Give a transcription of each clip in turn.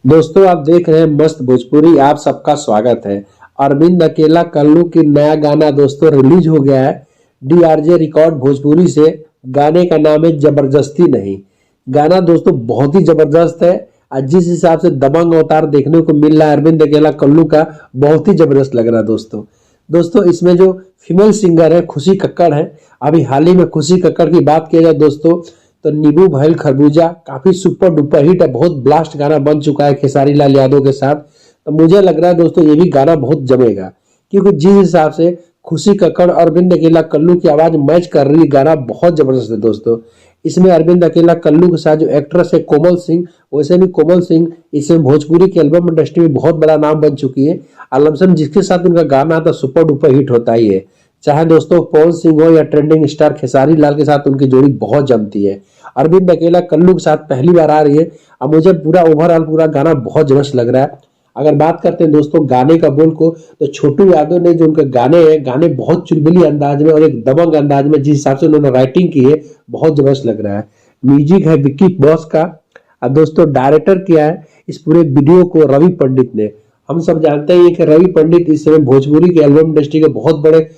दोस्तों आप देख रहे हैं मस्त भोजपुरी। आप सबका स्वागत है। अरविंद अकेला कल्लू की नया गाना दोस्तों रिलीज हो गया है डीआरजे रिकॉर्ड भोजपुरी से। गाने का नाम है जबरदस्ती नहीं। गाना दोस्तों बहुत ही जबरदस्त है। आज जिस हिसाब से दबंग अवतार देखने को मिल रहा है अरविंद अकेला कल्लू का, बहुत ही जबरदस्त लग रहा है दोस्तों। दोस्तों इसमें जो फीमेल सिंगर है खुशी कक्कड़ है। अभी हाल ही में खुशी कक्कड़ की बात किया जाए दोस्तों तो नींबू भइल खरबूजा काफी सुपर डुपर हिट है, बहुत ब्लास्ट गाना बन चुका है खेसारी लाल यादव के साथ। तो मुझे लग रहा है दोस्तों ये भी गाना बहुत जमेगा, क्योंकि जिस हिसाब से खुशी कक्कड़ और अरविंद अकेला कल्लू की आवाज मैच कर रही है, गाना बहुत जबरदस्त है दोस्तों। इसमें अरविंद अकेला कल्लू के साथ जो एक्ट्रेस है कोमल सिंह, वैसे भी कोमल सिंह इसमें भोजपुरी की एल्बम इंडस्ट्री में बहुत बड़ा नाम बन चुकी है। आलमसन जिसके साथ उनका गाना आता सुपर डुपर हिट होता ही है, चाहे दोस्तों पवन सिंह हो या ट्रेंडिंग स्टार खेसारी लाल के साथ उनकी जोड़ी बहुत जमती है। अरविंद अकेला कल्लू के साथ पहली बार आ रही है। अब मुझे पूरा ओवरऑल पूरा गाना बहुत जबरदस्त लग रहा है। अगर बात करते हैं दोस्तों गाने का बोल को, तो छोटू यादव ने जो उनके गाने हैं, गाने बहुत चुलबुली अंदाज में और एक दबंग अंदाज में जिस हिसाब से उन्होंने राइटिंग की है, बहुत जबरदस्त लग रहा है। म्यूजिक है विक्की बॉस का और दोस्तों डायरेक्टर किया है इस पूरे वीडियो को रवि पंडित ने। हम सब जानते हैं कि रवि पंडित इस समय भोजपुरी के एल्बम इंडस्ट्री के बहुत बड़े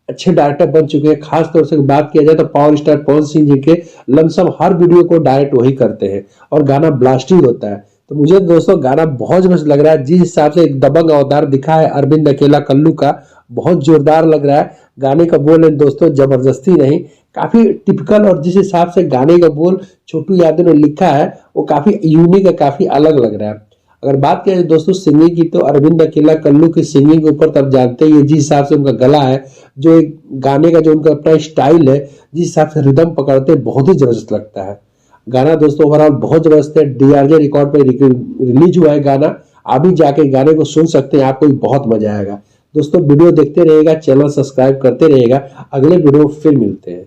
अच्छे डायरेक्टर बन चुके हैं। खास तौर से बात किया जाए तो पावर स्टार पवन सिंह जी के लमसम हर वीडियो को डायरेक्ट वही करते हैं और गाना ब्लास्टिंग होता है। तो मुझे दोस्तों गाना बहुत मस्त लग रहा है। जिस हिसाब से एक दबंग अवतार दिखा है अरविंद अकेला कल्लू का, बहुत जोरदार लग रहा है। गाने का बोल है दोस्तों जबरदस्ती नहीं, काफी टिपिकल, और जिस हिसाब से गाने का बोल छोटू यादव ने लिखा है वो काफी यूनिक है, काफी अलग लग रहा है। अगर बात करें दोस्तों सिंगिंग की, तो अरविंद अकेला कल्लू की सिंगिंग के ऊपर तब जानते ही जिस हिसाब से उनका गला है, जो एक गाने का जो उनका अपना स्टाइल है, जिस हिसाब से रिदम पकड़ते हैं, बहुत ही जबरदस्त लगता है। गाना दोस्तों ओवरऑल बहुत जबरदस्त है। डीआरजे रिकॉर्ड पे रिलीज हुआ है गाना। अभी जाके गाने को सुन सकते हैं, आपको भी बहुत मजा आएगा। दोस्तों वीडियो देखते रहिएगा, चैनल सब्सक्राइब करते रहिएगा। अगले वीडियो फिर मिलते हैं।